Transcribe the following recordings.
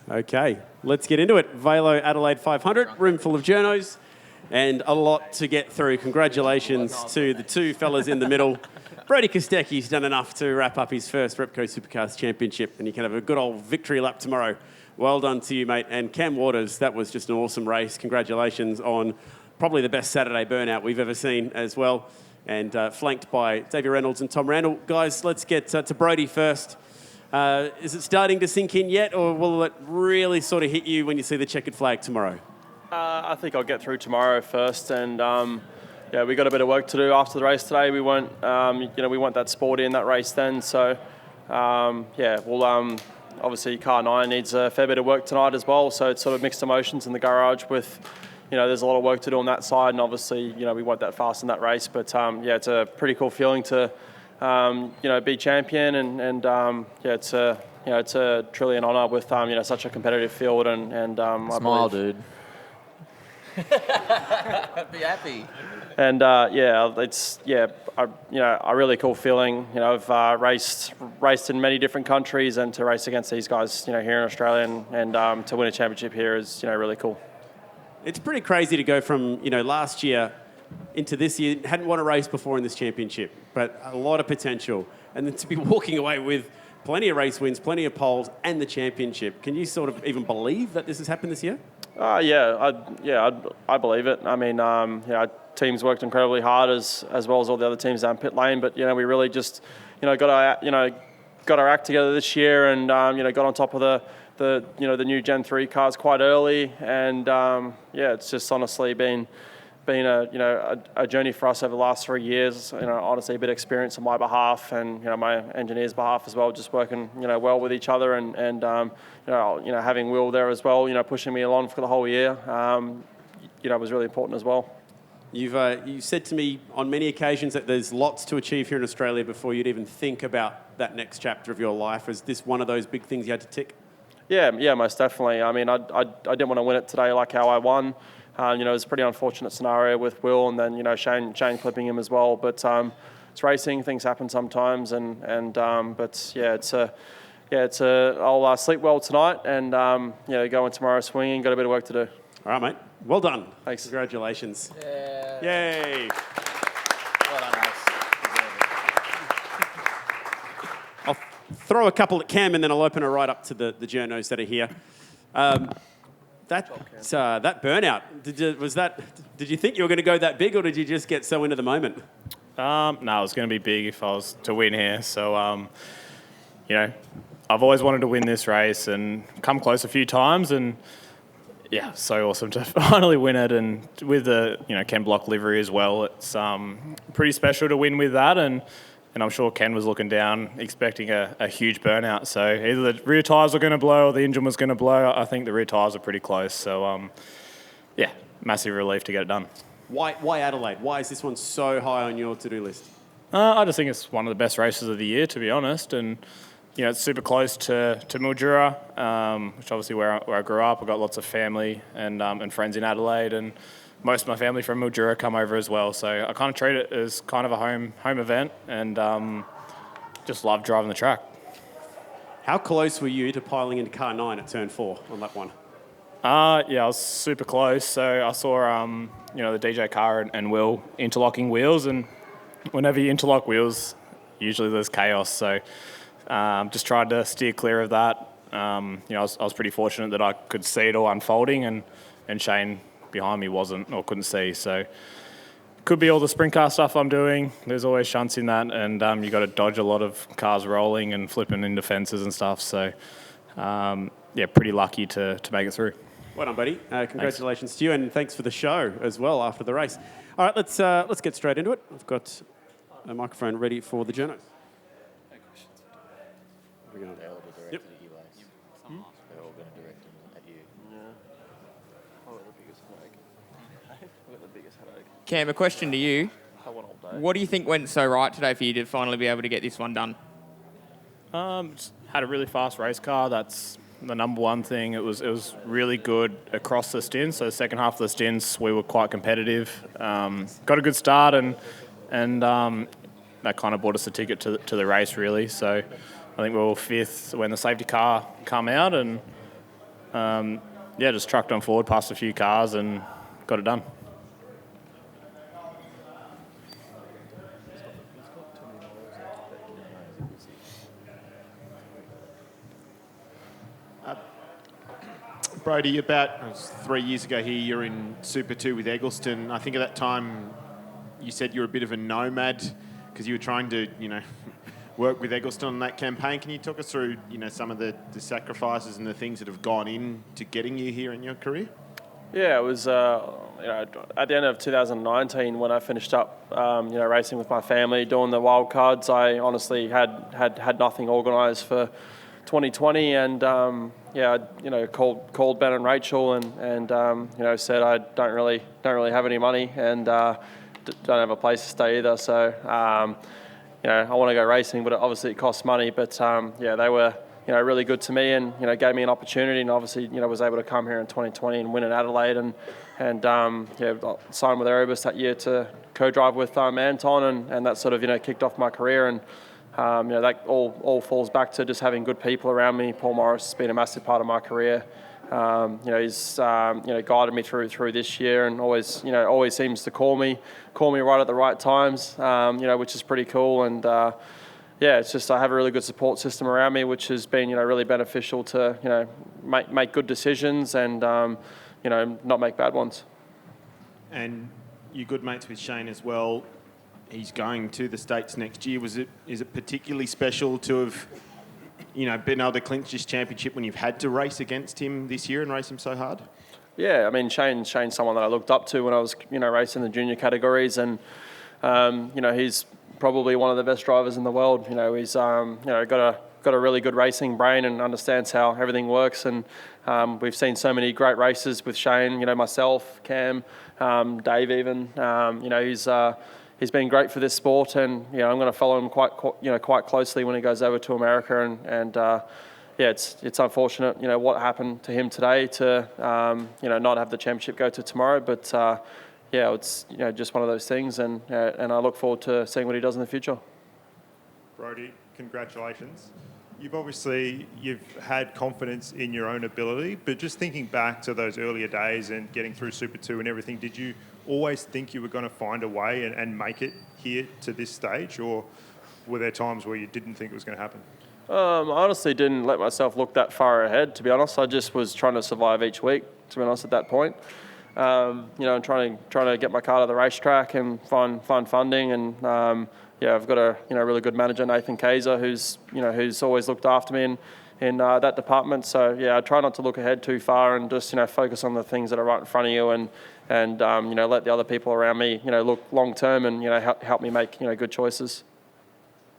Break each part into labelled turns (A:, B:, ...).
A: Okay, let's get into it. VAILO Adelaide 500, room full of journos, and a lot to get through. Congratulations to the two fellas in the middle. Brody Kostecki's done enough to wrap up his first Repco Supercars Championship, and he can have a good old victory lap tomorrow. Well done to you, mate. And Cam Waters, that was just an awesome race. Congratulations on probably the best Saturday burnout we've ever seen as well, and flanked by Xavier Reynolds and Tom Randall. Guys, let's get to Brody first. Is it starting to sink in yet, or will it really sort of hit you when you see the checkered flag tomorrow?
B: I think I'll get through tomorrow first, and yeah, we got a bit of work to do after the race today. We weren't, we weren't that sporty in that race then, so yeah, we'll obviously car 9 needs a fair bit of work tonight as well. So it's sort of mixed emotions in the garage with, there's a lot of work to do on that side, and obviously, we weren't that fast in that race, but yeah, it's a pretty cool feeling to. Be champion, and yeah, it's a truly an honour with such a competitive field, and
C: smile, dude. Be happy.
B: And yeah, it's a really cool feeling. I've raced in many different countries, and to race against these guys, here in Australia, and to win a championship here is really cool.
A: It's pretty crazy to go from last year into this year. Hadn't won a race before in this championship, but a lot of potential, and then to be walking away with plenty of race wins, plenty of poles, and the championship. Can you sort of even believe that this has happened this year?
B: I believe it. I mean, our team's worked incredibly hard as well as all the other teams down pit lane, but we really just got our act together this year, and got on top of the new Gen 3 cars quite early, and yeah, it's just honestly been a journey for us over the last 3 years. Honestly, a bit of experience on my behalf, and my engineer's behalf as well, just working well with each other, and having Will there as well, pushing me along for the whole year, was really important as well.
A: You said to me on many occasions that there's lots to achieve here in Australia before you'd even think about that next chapter of your life. Is this one of those big things you had to tick? Yeah,
B: most definitely. I mean, I didn't want to win it today like how I won. It was a pretty unfortunate scenario with Will, and then Shane clipping him as well. But it's racing; things happen sometimes, but yeah, I'll sleep well tonight, and go in tomorrow swinging. Got a bit of work to do.
A: All right, mate. Well done.
B: Thanks.
A: Congratulations.
C: Yeah.
A: Yay.
C: Well done, Alex.
A: I'll throw a couple at Cam, and then I'll open it right up to the journos that are here. That burnout, did you think you were going to go that big, or did you just get so into the moment?
D: No, it was going to be big if I was to win here. So, I've always wanted to win this race and come close a few times, and yeah, so awesome to finally win it. And with the Ken Block livery as well, it's pretty special to win with that. And I'm sure Ken was looking down, expecting a huge burnout. So either the rear tyres were going to blow or the engine was going to blow. I think the rear tyres are pretty close. So, yeah, massive relief to get it done.
A: Why Adelaide? Why is this one so high on your to-do list?
D: I just think it's one of the best races of the year, to be honest. And, it's super close to Mildura, which obviously where I grew up. I've got lots of family and friends in Adelaide, and most of my family from Mildura come over as well. So I kind of treat it as kind of a home event, and just love driving the track.
A: How close were you to piling into car 9 at turn 4 on lap 1?
D: Yeah, I was super close. So I saw, the DJ car and Will interlocking wheels, and whenever you interlock wheels, usually there's chaos. So just tried to steer clear of that. I was pretty fortunate that I could see it all unfolding, and Shane behind me wasn't or couldn't see. So could be all the sprint car stuff I'm doing. There's always shunts in that, and you got to dodge a lot of cars rolling and flipping into fences and stuff. So yeah, pretty lucky to make it through.
A: Well done, buddy. Congratulations to you, and thanks for the show as well after the race. All right, let's get straight into it. I've got a microphone ready for the journos.
C: They're all directed
A: Yep.
C: at you, Ace. They're all going to direct them at you.
B: Yeah. I've got the biggest headache. I've got the biggest headache.
E: Cam, a question to you.
B: I won all day.
E: What do you think went so right today for you to finally be able to get this one done?
D: Just had a really fast race car. That's the number one thing. It was really good across the stints. So the second half of the stints, we were quite competitive. Got a good start, and that kind of bought us a ticket to the race, really. So I think we were 5th when the safety car come out, and just trucked on forward, passed a few cars and got it done.
F: Brody, about 3 years ago here, you're in Super 2 with Eggleston. I think at that time you said you were a bit of a nomad because you were trying to, work with Eggleston on that campaign. Can you talk us through, some of the sacrifices and the things that have gone into getting you here in your career?
B: Yeah, it was at the end of 2019 when I finished up, racing with my family, doing the wild cards. I honestly had nothing organised for 2020, and called Ben and Rachel and said I don't really have any money and don't have a place to stay either. So I want to go racing, but obviously it costs money. But they were really good to me and gave me an opportunity, and obviously was able to come here in 2020 and win in Adelaide and signed with Erebus that year to co-drive with Anton, and that sort of guicked off my career. And that all falls back to just having good people around me. Paul Morris has been a massive part of my career. He's guided me through this year, and always seems to call me right at the right times, which is pretty cool. And it's just I have a really good support system around me, which has been really beneficial to make good decisions and not make bad ones.
F: And you're good mates with Shane as well. He's going to the States next year. Is it particularly special to have, been able to clinch this championship when you've had to race against him this year and race him so hard?
B: Yeah, I mean Shane's someone that I looked up to when I was racing the junior categories, and he's probably one of the best drivers in the world. He's got a really good racing brain and understands how everything works. And we've seen so many great races with Shane. Myself, Cam, Dave, even. He's been great for this sport, and I'm going to follow him quite closely when he goes over to America. And it's unfortunate what happened to him today to not have the championship go to tomorrow. But it's just one of those things, and I look forward to seeing what he does in the future.
G: Brody, congratulations. You've had confidence in your own ability, but just thinking back to those earlier days and getting through Super 2 and everything, did you always think you were going to find a way and make it here to this stage, or were there times where you didn't think it was going to happen?
B: I honestly didn't let myself look that far ahead, to be honest. I just was trying to survive each week, to be honest, at that point. And trying to get my car to the racetrack and find funding. And I've got a really good manager, Nathan Kaiser, who's always looked after me in that department. So I try not to look ahead too far and just focus on the things that are right in front of you and let the other people around me look long term and help me make good choices.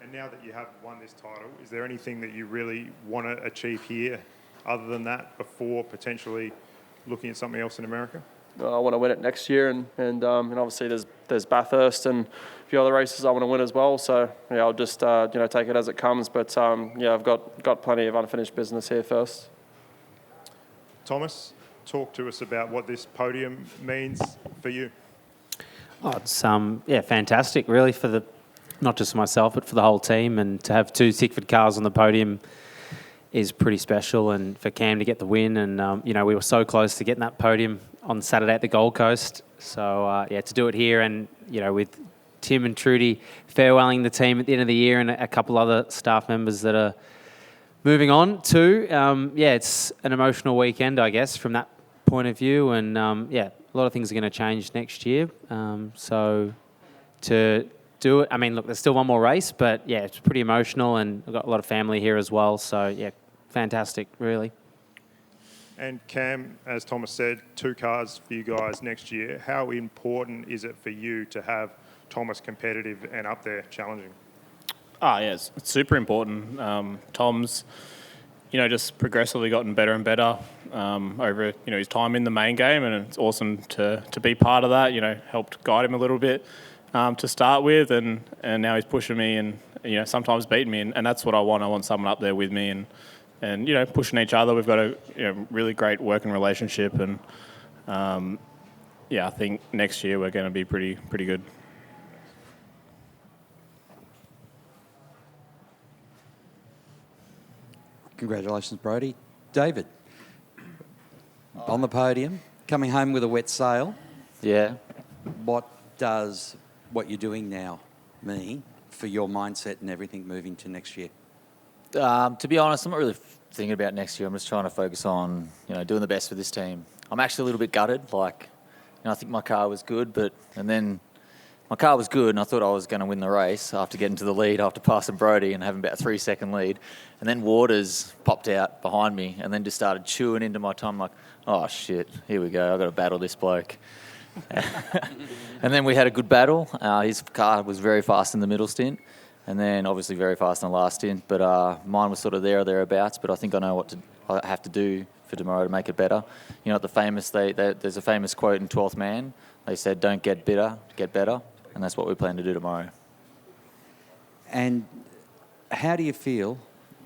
G: And now that you have won this title, is there anything that you really want to achieve here other than that before potentially looking at something else in America?
B: I want to win it next year, and obviously there's Bathurst and a few other races I want to win as well. So I'll just take it as it comes. But I've got plenty of unfinished business here first.
G: Thomas, talk to us about what this podium means for you.
H: Oh, it's fantastic, really, for not just myself but for the whole team, and to have two Sickford cars on the podium is pretty special, and for Cam to get the win, and we were so close to getting that podium on Saturday at the Gold Coast. So to do it here, and with Tim and Trudy farewelling the team at the end of the year, and a couple other staff members that are moving on too. It's an emotional weekend, I guess, from that point of view, and a lot of things are going to change next year. So to do it, I mean, look, there's still one more race, but it's pretty emotional, and I've got a lot of family here as well. So fantastic, really.
G: And Cam, as Thomas said, 2 cars for you guys next year. How important is it for you to have Thomas competitive and up there challenging?
D: It's super important. Tom's, just progressively gotten better and better over, his time in the main game, and it's awesome to be part of that. Helped guide him a little bit to start with, and now he's pushing me and, sometimes beating me, and that's what I want. I want someone up there with me and pushing each other. We've got a really great working relationship, and I think next year we're going to be pretty good.
I: Congratulations, Brody. David, on the podium, coming home with a wet sail.
C: Yeah.
I: What does what you're doing now mean for your mindset and everything moving to next year?
C: To be honest, I'm not really thinking about next year. I'm just trying to focus on, doing the best for this team. I'm actually a little bit gutted. I think my car was good, and then my car was good, and I thought I was going to win the race after getting to the lead, after passing Brody and having about a 3-second lead. And then Waters popped out behind me and then just started chewing into my time. I'm like, oh, shit, here we go. I've got to battle this bloke. And then we had a good battle. His car was very fast in the middle stint, and then obviously very fast in the last stint. But mine was sort of there or thereabouts, but I think I know what I have to do for tomorrow to make it better. There's a famous quote in 12th Man. They said, don't get bitter, get better. And that's what we plan to do tomorrow.
I: And how do you feel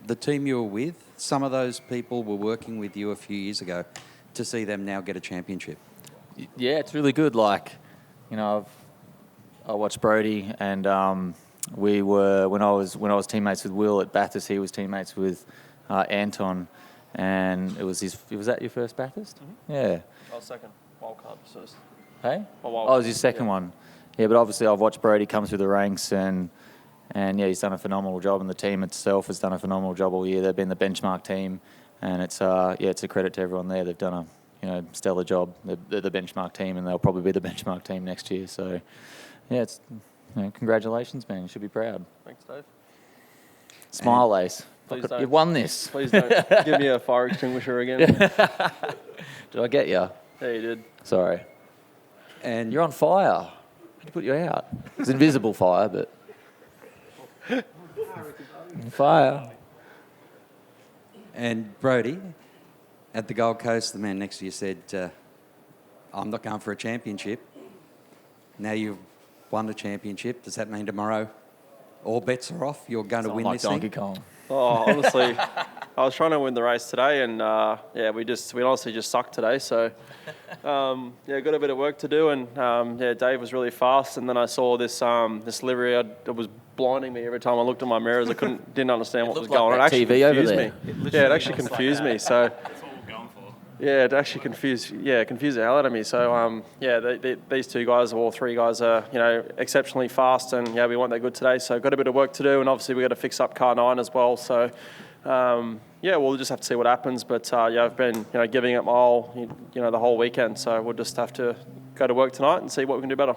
I: the team you were with, some of those people were working with you a few years ago, to see them now get a championship?
C: Yeah, it's really good. I watched Brody, and we were when I was teammates with Will at Bathurst. He was teammates with Anton, and was that your first Bathurst? Mm-hmm. Yeah.
B: I was second. Wildcard first.
C: Hey? It was his second one. Yeah, but obviously I've watched Brody come through the ranks, and yeah, he's done a phenomenal job, and the team itself has done a phenomenal job all year. They've been the benchmark team, and it's a credit to everyone there. They've done a stellar job. They're the benchmark team, and they'll probably be the benchmark team next year. So yeah, it's congratulations, man. You should be proud.
B: Thanks, Dave.
C: Smile, Ace.
B: Please don't.
C: You've won this.
B: Please don't give me a fire extinguisher again.
C: Did I get you?
B: Yeah, you did.
C: Sorry.
I: And
C: You're on fire. How to put you out? It's invisible fire, but fire.
I: And Brody, at the Gold Coast, the man next to you said, I'm not going for a championship. Now you've won the championship. Does that mean tomorrow all bets are off? You're going to win
C: like
I: this
C: Donkey
I: thing?
C: Kong.
B: Oh, honestly, I was trying to win the race today, and we honestly just sucked today. So, got a bit of work to do, and Dave was really fast, and then I saw this livery. It was blinding me every time I looked in my mirrors. I didn't understand what was going on. It actually
C: TV over
B: confused
C: there.
B: me. It actually confused me. So. Yeah, it actually confused the hell out of me. So, these two guys, all three guys are, exceptionally fast, and we weren't that good today. So, got a bit of work to do, and obviously we got to fix up car 9 as well. So, we'll just have to see what happens. But I've been, giving it my all, the whole weekend. So we'll just have to go to work tonight and see what we can do better.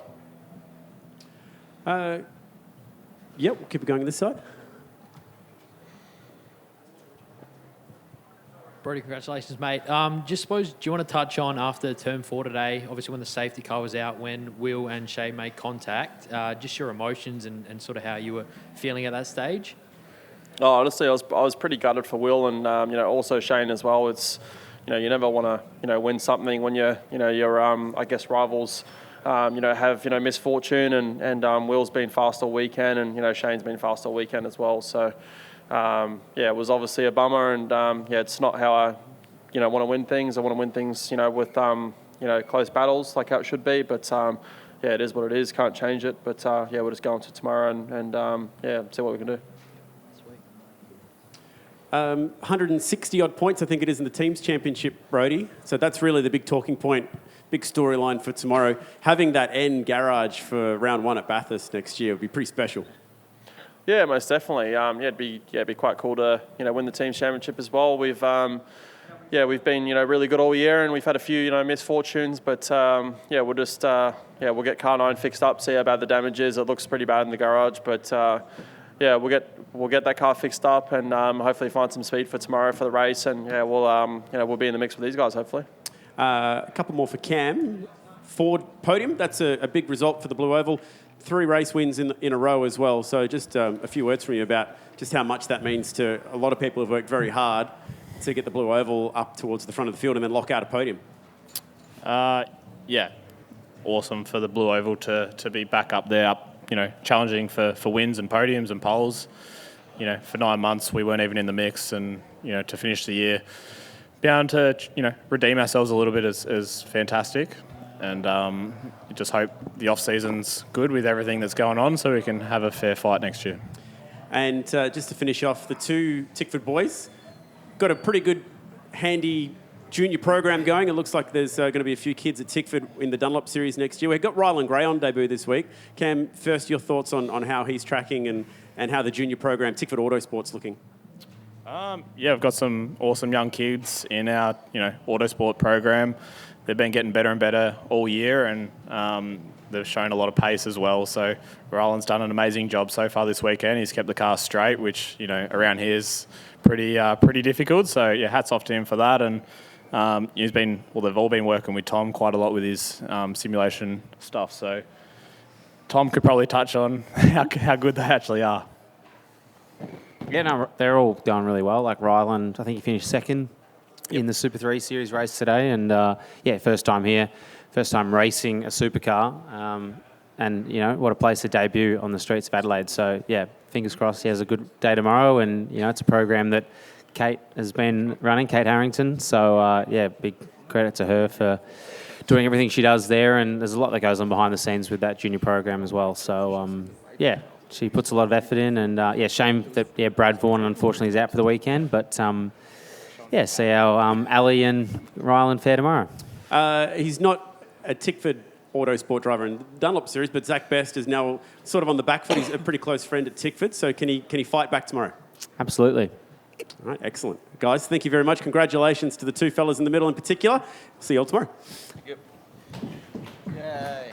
A: We'll keep it going on this side.
J: Brody, congratulations, mate. Do you want to touch on after turn 4 today, obviously when the safety car was out, when Will and Shay made contact, just your emotions and sort of how you were feeling at that stage?
B: Oh, honestly, I was pretty gutted for Will, and also Shane as well. It's you never want to win something when your rivals have misfortune, and Will's been fast all weekend, and Shane's been fast all weekend as well. So. It was obviously a bummer, and it's not how I, want to win things. I want to win things, with close battles like how it should be. But it is what it is. Can't change it. But we'll just go into tomorrow and see what we can do.
J: Sweet.
A: 160 odd points, I think it is in the teams championship, Brody. So that's really the big talking point, big storyline for tomorrow. Having that end garage for round 1 at Bathurst next year would be pretty special.
B: Yeah, most definitely. It'd be quite cool to win the teams championship as well. We've we've been really good all year, and we've had a few misfortunes, but we'll just we'll get car 9 fixed up, see how bad the damage is. It looks pretty bad in the garage, but we'll get that car fixed up, and hopefully find some speed for tomorrow for the race, and we'll be in the mix with these guys hopefully.
A: A couple more for Cam. Ford Podium, that's a big result for the Blue Oval. 3 race wins in a row as well. So just a few words from you about just how much that means to a lot of people who've worked very hard to get the Blue Oval up towards the front of the field and then lock out a podium.
D: Awesome for the Blue Oval to be back up there, challenging for wins and podiums and poles. For 9 months we weren't even in the mix, and to finish the year, be able to redeem ourselves a little bit is fantastic. And just hope the off-season's good with everything that's going on so we can have a fair fight next year.
A: And just to finish off, the 2 Tickford boys got a pretty good, handy junior program going. It looks like there's going to be a few kids at Tickford in the Dunlop Series next year. We've got Rylan Gray on debut this week. Cam, first your thoughts on how he's tracking and how the junior program, Tickford Autosport's looking.
D: Yeah, we've got some awesome young kids in our autosport program. They've been getting better and better all year, and they've shown a lot of pace as well. So Rylan's done an amazing job so far this weekend. He's kept the car straight, which around here is pretty difficult. So yeah, hats off to him for that. And they've all been working with Tom quite a lot with his simulation stuff. So Tom could probably touch on how good they actually are.
H: Yeah, no, they're all going really well. Like Ryland, I think he finished second in the Super 3 Series race today. And, first time here, first time racing a supercar. And, what a place to debut on the streets of Adelaide. So, yeah, fingers crossed he has a good day tomorrow. And, it's a program that Kate has been running, Kate Harrington. So, big credit to her for doing everything she does there. And there's a lot that goes on behind the scenes with that junior program as well. So, she puts a lot of effort in. And, shame that, Brad Vaughan, unfortunately, is out for the weekend. But, see how Ali and Rylan fare tomorrow.
A: He's not a Tickford Autosport driver in the Dunlop Series, but Zach Best is now sort of on the back foot. He's a pretty close friend at Tickford. So can he fight back tomorrow?
H: Absolutely.
A: All right, excellent. Guys, thank you very much. Congratulations to the two fellas in the middle in particular. See you all tomorrow.
C: Yay.